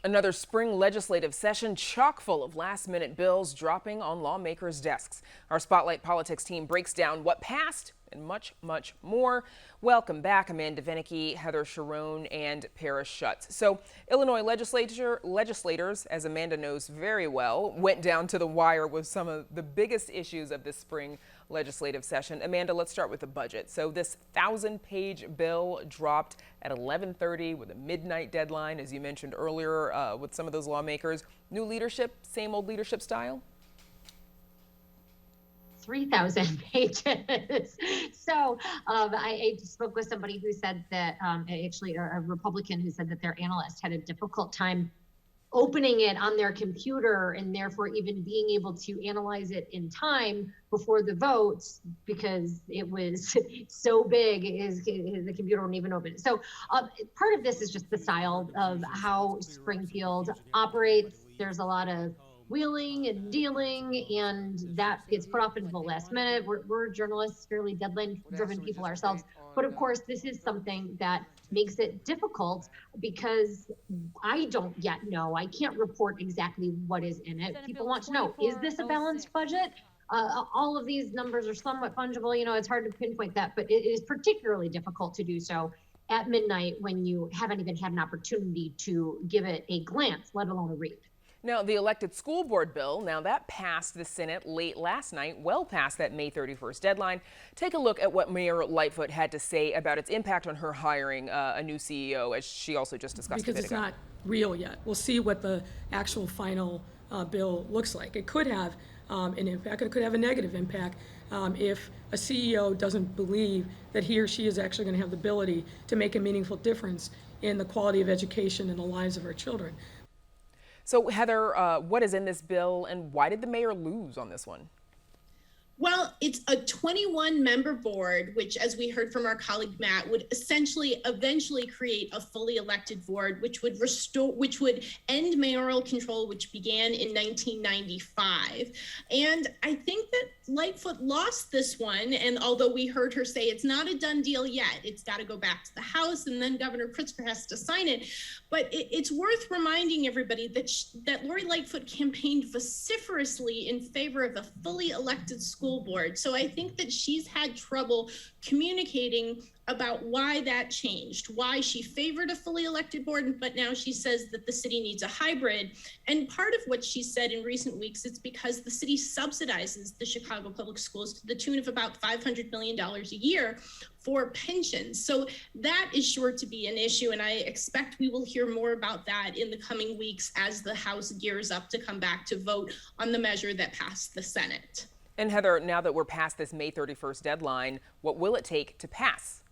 Another spring legislative session chock full of last-minute bills dropping on lawmakers' desks. Our Spotlight Politics team breaks down what passed and much, much more. Welcome back, Amanda Vinicky, Heather Sharon, and Paris Schutz. So, Illinois legislators, as Amanda knows very well, went down to the wire with some of the biggest issues of this spring legislative session. Amanda, let's start with the budget. So this 1,000-page bill dropped at 11:30 with a midnight deadline, as you mentioned earlier, with some of those lawmakers. New leadership, same old leadership style? 3,000 pages. So I spoke with somebody who said that, actually a Republican who said that their analyst had a difficult time opening it on their computer and therefore even being able to analyze it in time before the votes because it was so big the computer wouldn't even open it. So part of this is just the style of how Springfield operates. There's a lot of wheeling and dealing, and that gets put off into the last minute. We're journalists, fairly deadline-driven people ourselves. But of course, this is something that makes it difficult because I don't yet know. I can't report exactly what is in it. People want to know, is this a balanced budget? All of these numbers are somewhat fungible. You know, it's hard to pinpoint that, but it is particularly difficult to do so at midnight when you haven't even had an opportunity to give it a glance, let alone a read. Now, the elected school board bill, now that passed the Senate late last night, well past that May 31st deadline. Take a look at what Mayor Lightfoot had to say about its impact on her hiring a new CEO, as she also just discussed. Because it's not real yet. We'll see what the actual final bill looks like. It could have an impact. It could have a negative impact if a CEO doesn't believe that he or she is actually going to have the ability to make a meaningful difference in the quality of education and the lives of our children. So, Heather, what is in this bill and why did the mayor lose on this one? Well, it's a 21-member board, which, as we heard from our colleague Matt, would eventually create a fully elected board, which would end mayoral control, which began in 1995. And I think that Lightfoot lost this one. And although we heard her say it's not a done deal yet, it's got to go back to the House, and then Governor Pritzker has to sign it. But it's worth reminding everybody that Lori Lightfoot campaigned vociferously in favor of a fully elected school board. So I think that she's had trouble communicating about why that changed, why she favored a fully elected board, but now she says that the city needs a hybrid. And part of what she said in recent weeks, it's because the city subsidizes the Chicago public schools to the tune of about $500 million a year for pensions. So that is sure to be an issue, and I expect we will hear more about that in the coming weeks as the House gears up to come back to vote on the measure that passed the Senate. And Heather, now that we're past this May 31st deadline, what will it take to pass?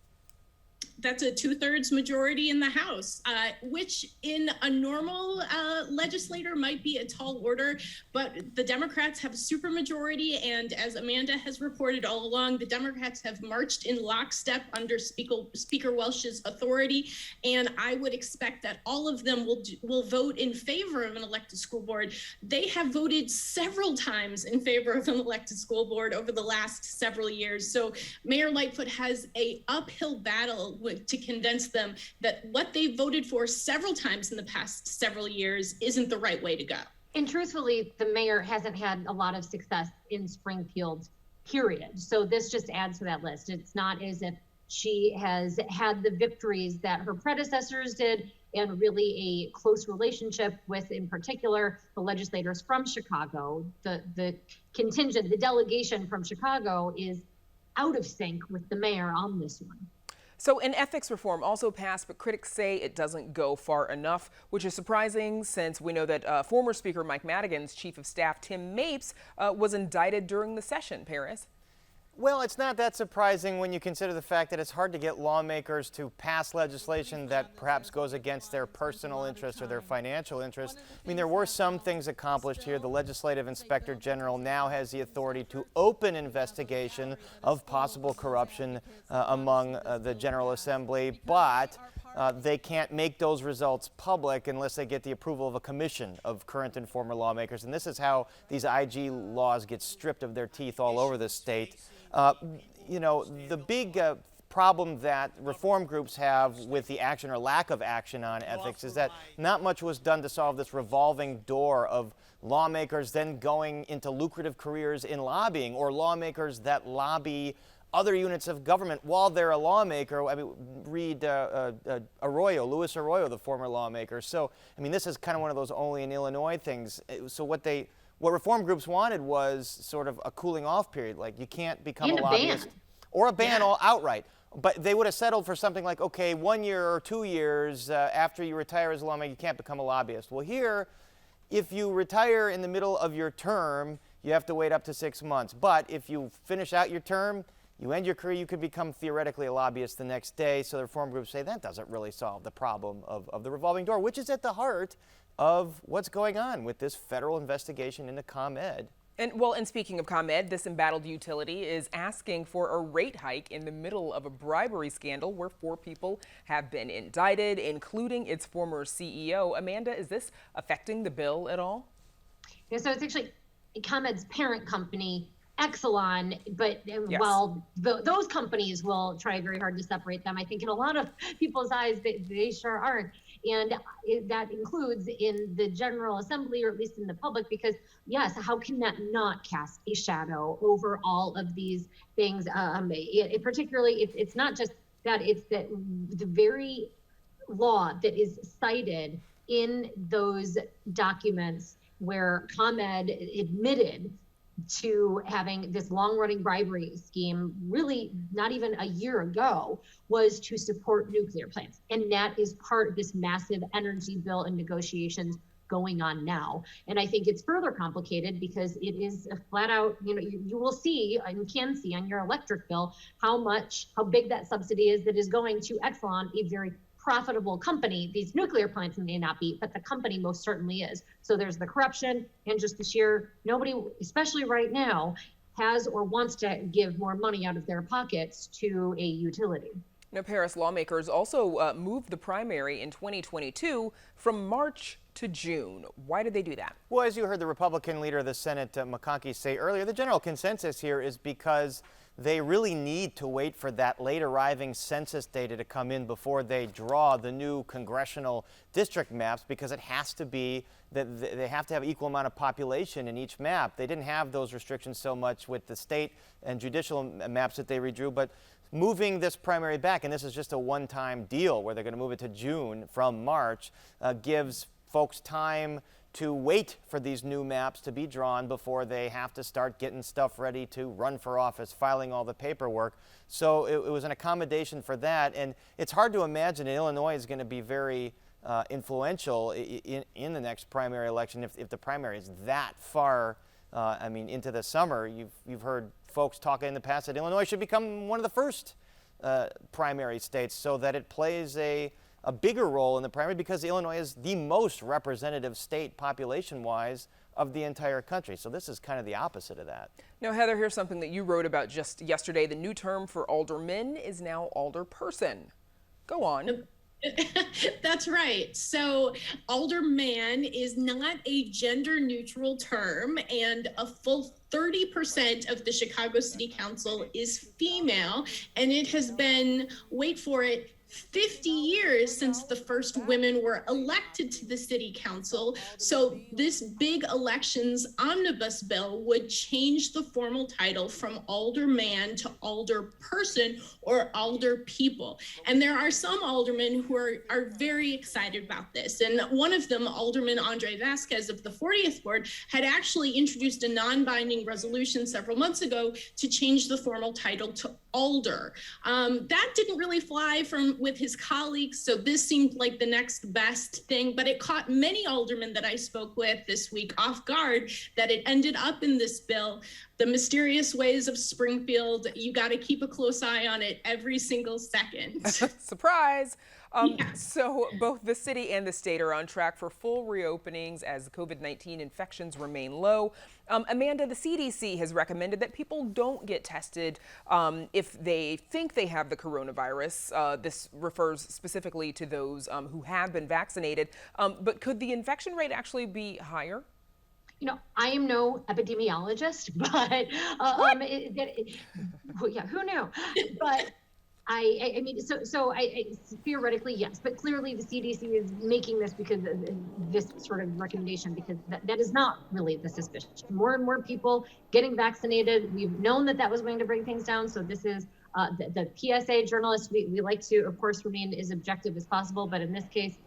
That's a 2/3 majority in the House, which in a normal legislator might be a tall order, but the Democrats have a supermajority, and as Amanda has reported all along, the Democrats have marched in lockstep under Speaker Welch's authority, and I would expect that all of them will vote in favor of an elected school board. They have voted several times in favor of an elected school board over the last several years, so Mayor Lightfoot has an uphill battle to convince them that what they voted for several times in the past several years isn't the right way to go. And truthfully, the mayor hasn't had a lot of success in Springfield, period. So this just adds to that list. It's not as if she has had the victories that her predecessors did and really a close relationship with, in particular, the legislators from Chicago. The contingent, the delegation from Chicago is out of sync with the mayor on this one. So an ethics reform also passed, but critics say it doesn't go far enough, which is surprising since we know that former Speaker Mike Madigan's chief of staff, Tim Mapes, was indicted during the session. Paris? Well, it's not that surprising when you consider the fact that it's hard to get lawmakers to pass legislation that perhaps goes against their personal interests or their financial interests. I mean, there were some things accomplished here. The legislative inspector general now has the authority to open investigation of possible corruption among the General Assembly, but they can't make those results public unless they get the approval of a commission of current and former lawmakers. And this is how these IG laws get stripped of their teeth all over the state. You know, the big problem that reform groups have with the action or lack of action on ethics is that not much was done to solve this revolving door of lawmakers then going into lucrative careers in lobbying, or lawmakers that lobby other units of government while they're a lawmaker. I mean, read Luis Arroyo, the former lawmaker. So, I mean, this is kind of one of those only in Illinois things. So what reform groups wanted was sort of a cooling off period, like you can't become a lobbyist. Or a ban outright. But they would have settled for something like, okay, 1 year or 2 years after you retire as a lawmaker, you can't become a lobbyist. Well, here, if you retire in the middle of your term, you have to wait up to 6 months. But if you finish out your term, you end your career, you could become theoretically a lobbyist the next day. So the reform groups say that doesn't really solve the problem of the revolving door, which is at the heart of what's going on with this federal investigation into ComEd. And speaking of ComEd, this embattled utility is asking for a rate hike in the middle of a bribery scandal where 4 people have been indicted, including its former CEO. Amanda, is this affecting the bill at all? Yeah, so it's actually ComEd's parent company, Exelon, but Yes. while those companies will try very hard to separate them, I think in a lot of people's eyes, they sure aren't. And that includes in the General Assembly, or at least in the public, because yes, how can that not cast a shadow over all of these things? Particularly, it's not just that, it's that the very law that is cited in those documents where ComEd admitted to having this long-running bribery scheme, really not even a year ago, was to support nuclear plants. And that is part of this massive energy bill and negotiations going on now. And I think it's further complicated because it is a flat out, you will see, and you can see on your electric bill how big that subsidy is that is going to Exelon, a very profitable company. These nuclear plants may not be, but the company most certainly is. So there's the corruption and just the sheer, nobody, especially right now, has or wants to give more money out of their pockets to a utility. Now, Paris lawmakers also moved the primary in 2022 from March to June. Why did they do that? Well, as you heard the Republican leader of the Senate, McConkey, say earlier, the general consensus here is because they really need to wait for that late arriving census data to come in before they draw the new congressional district maps, because it has to be that they have to have equal amount of population in each map. They didn't have those restrictions so much with the state and judicial maps that they redrew, but moving this primary back, and this is just a one-time deal where they're going to move it to June from March, gives folks time to wait for these new maps to be drawn before they have to start getting stuff ready to run for office, filing all the paperwork. So it was an accommodation for that. And it's hard to imagine Illinois is going to be very influential in the next primary election if the primary is that far, into the summer. You've heard folks talk in the past that Illinois should become one of the first primary states so that it plays a bigger role in the primary, because Illinois is the most representative state population-wise of the entire country. So this is kind of the opposite of that. Now, Heather, here's something that you wrote about just yesterday. The new term for alderman is now alderperson. Go on. That's right. So alderman is not a gender neutral term, and a full 30% of the Chicago City Council is female, and it has been, wait for it, 50 years since the first women were elected to the city council. So this big elections omnibus bill would change the formal title from alderman to alderperson or alderpeople. And there are some aldermen who are very excited about this. And one of them, Alderman Andre Vasquez of the 40th Ward, had actually introduced a non-binding resolution several months ago to change the formal title to alder. That didn't really fly with his colleagues, so this seemed like the next best thing, but it caught many aldermen that I spoke with this week off guard that it ended up in this bill. The mysterious ways of Springfield, you got to keep a close eye on it every single second. Surprise! Yeah. So both the city and the state are on track for full reopenings as COVID-19 infections remain low. Amanda, the CDC has recommended that people don't get tested if they think they have the coronavirus. This refers specifically to those who have been vaccinated. But could the infection rate actually be higher? I am no epidemiologist, but who knew? But I mean, so theoretically, yes, but clearly the CDC is making this because of this sort of recommendation, because that is not really the suspicion. More and more people getting vaccinated. We've known that was going to bring things down. So this is the PSA journalists. We like to, of course, remain as objective as possible, but in this case,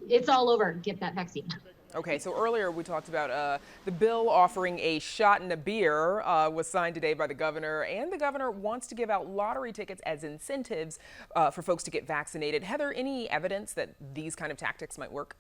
it's all over. Get that vaccine. Okay, so earlier we talked about the bill offering a shot in a beer was signed today by the governor, and the governor wants to give out lottery tickets as incentives for folks to get vaccinated. Heather, any evidence that these kind of tactics might work?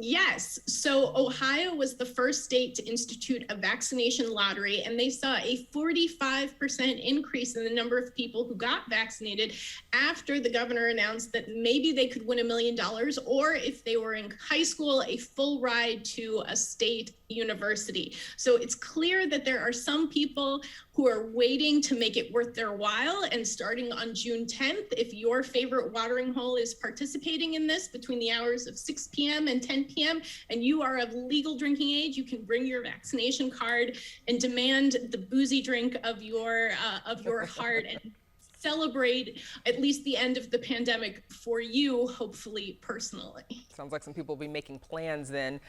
Yes. So Ohio was the first state to institute a vaccination lottery, and they saw a 45% increase in the number of people who got vaccinated after the governor announced that maybe they could win $1 million, or if they were in high school, a full ride to a state university. So it's clear that there are some people who are waiting to make it worth their while. And starting on June 10th, if your favorite watering hole is participating in this between the hours of 6 p.m. and 10 p.m. and you are of legal drinking age, you can bring your vaccination card and demand the boozy drink of your heart and celebrate at least the end of the pandemic for you, hopefully personally. Sounds like some people will be making plans then.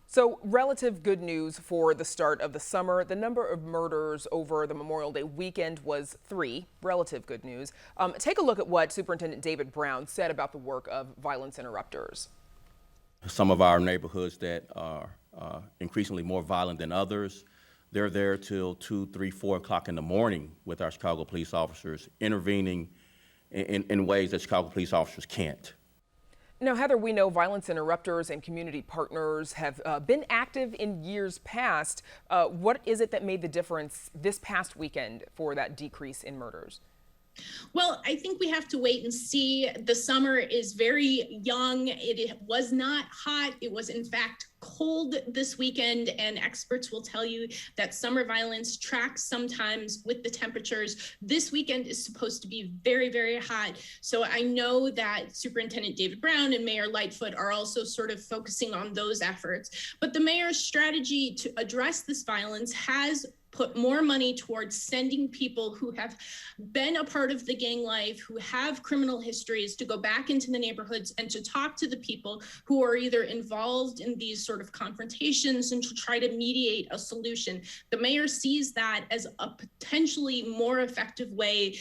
So relative good news for the start of the summer. The number of murders over the Memorial Day weekend was 3. Relative good news. Take a look at what Superintendent David Brown said about the work of violence interrupters. Some of our neighborhoods that are increasingly more violent than others, they're there till 2, 3, 4 o'clock in the morning with our Chicago police officers intervening in ways that Chicago police officers can't. Now, Heather, we know violence interrupters and community partners have been active in years past. What is it that made the difference this past weekend for that decrease in murders? Well, I think we have to wait and see. The summer is very young. It was not hot. It was, in fact, cold this weekend, and experts will tell you that summer violence tracks sometimes with the temperatures. This weekend is supposed to be very, very hot. So I know that Superintendent David Brown and Mayor Lightfoot are also sort of focusing on those efforts. But the mayor's strategy to address this violence has put more money towards sending people who have been a part of the gang life, who have criminal histories, to go back into the neighborhoods and to talk to the people who are either involved in these sort of confrontations and to try to mediate a solution. The mayor sees that as a potentially more effective way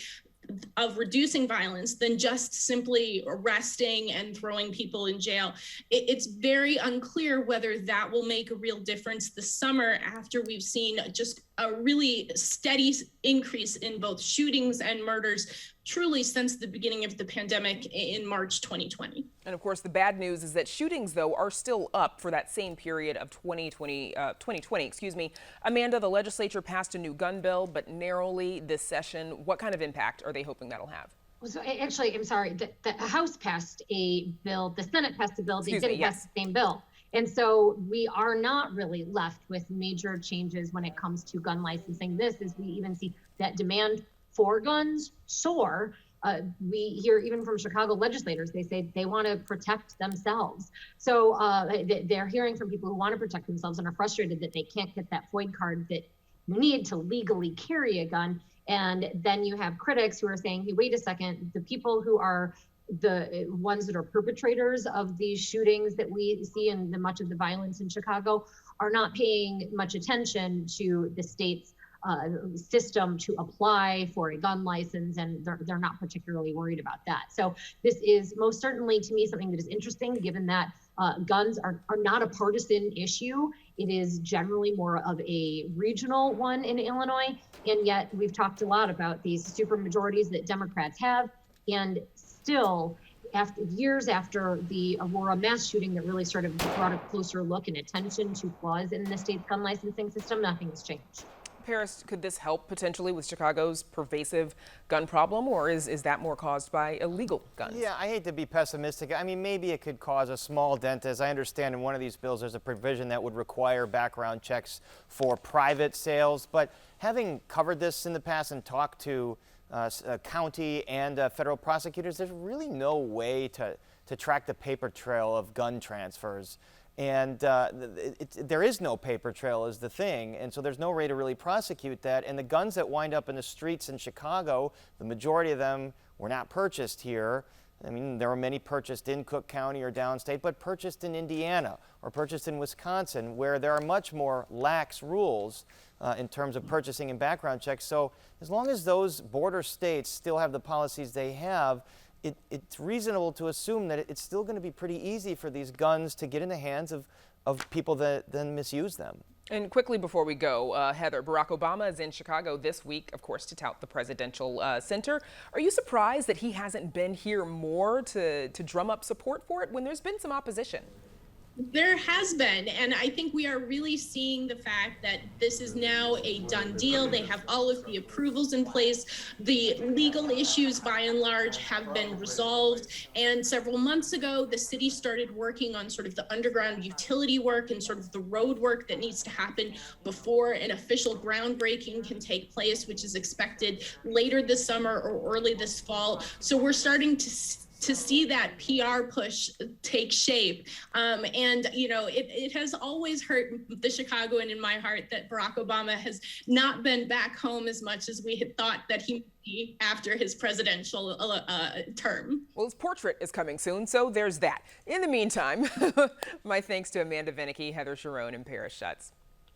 of reducing violence than just simply arresting and throwing people in jail. It's very unclear whether that will make a real difference this summer after we've seen just a really steady increase in both shootings and murders truly since the beginning of the pandemic in March 2020. And of course, the bad news is that shootings, though, are still up for that same period of 2020. Amanda, the legislature passed a new gun bill, but narrowly this session. What kind of impact are they hoping that'll have? So actually, I'm sorry, the House passed a bill, the Senate passed a bill, they didn't pass the same bill. And so we are not really left with major changes when it comes to gun licensing. This is, we even see that demand for guns soar. We hear even from Chicago legislators, they say they want to protect themselves. So they're hearing from people who want to protect themselves and are frustrated that they can't get that FOID card that you need to legally carry a gun. And then you have critics who are saying, hey, wait a second, the people who are the ones that are perpetrators of these shootings that we see and much of the violence in Chicago are not paying much attention to the state's system to apply for a gun license, and they're not particularly worried about that. So this is most certainly, to me, something that is interesting, given that guns are not a partisan issue. It is generally more of a regional one in Illinois, and yet we've talked a lot about these supermajorities that Democrats have, and still, after years after the Aurora mass shooting that really sort of brought a closer look and attention to flaws in the state's gun licensing system, nothing has changed. Paris, could this help potentially with Chicago's pervasive gun problem, or is that more caused by illegal guns? Yeah, I hate to be pessimistic. I mean, maybe it could cause a small dent. As I understand, in one of these bills, there's a provision that would require background checks for private sales. But having covered this in the past and talked to county and federal prosecutors, there's really no way to track the paper trail of gun transfers. And there is no paper trail is the thing, and so there's no way to really prosecute that. And the guns that wind up in the streets in Chicago, the majority of them were not purchased here. I mean, there were many purchased in Cook County or downstate, but purchased in Indiana or purchased in Wisconsin, where there are much more lax rules in terms of purchasing and background checks. So as long as those border states still have the policies they have, it's reasonable to assume that it's still going to be pretty easy for these guns to get in the hands of people that then misuse them. And quickly before we go, Heather, Barack Obama is in Chicago this week, of course, to tout the presidential center. Are you surprised that he hasn't been here more to drum up support for it when there's been some opposition? There has been, and I think we are really seeing the fact that this is now a done deal. They have all of the approvals in place. The legal issues, by and large, have been resolved. And several months ago, the city started working on sort of the underground utility work and sort of the road work that needs to happen before an official groundbreaking can take place, which is expected later this summer or early this fall. So we're starting to see that PR push take shape. And, you know, it has always hurt the Chicagoan in my heart that Barack Obama has not been back home as much as we had thought that he would be after his presidential term. Well, his portrait is coming soon, so there's that. In the meantime, my thanks to Amanda Vinicky, Heather Sharon, and Paris Schutz.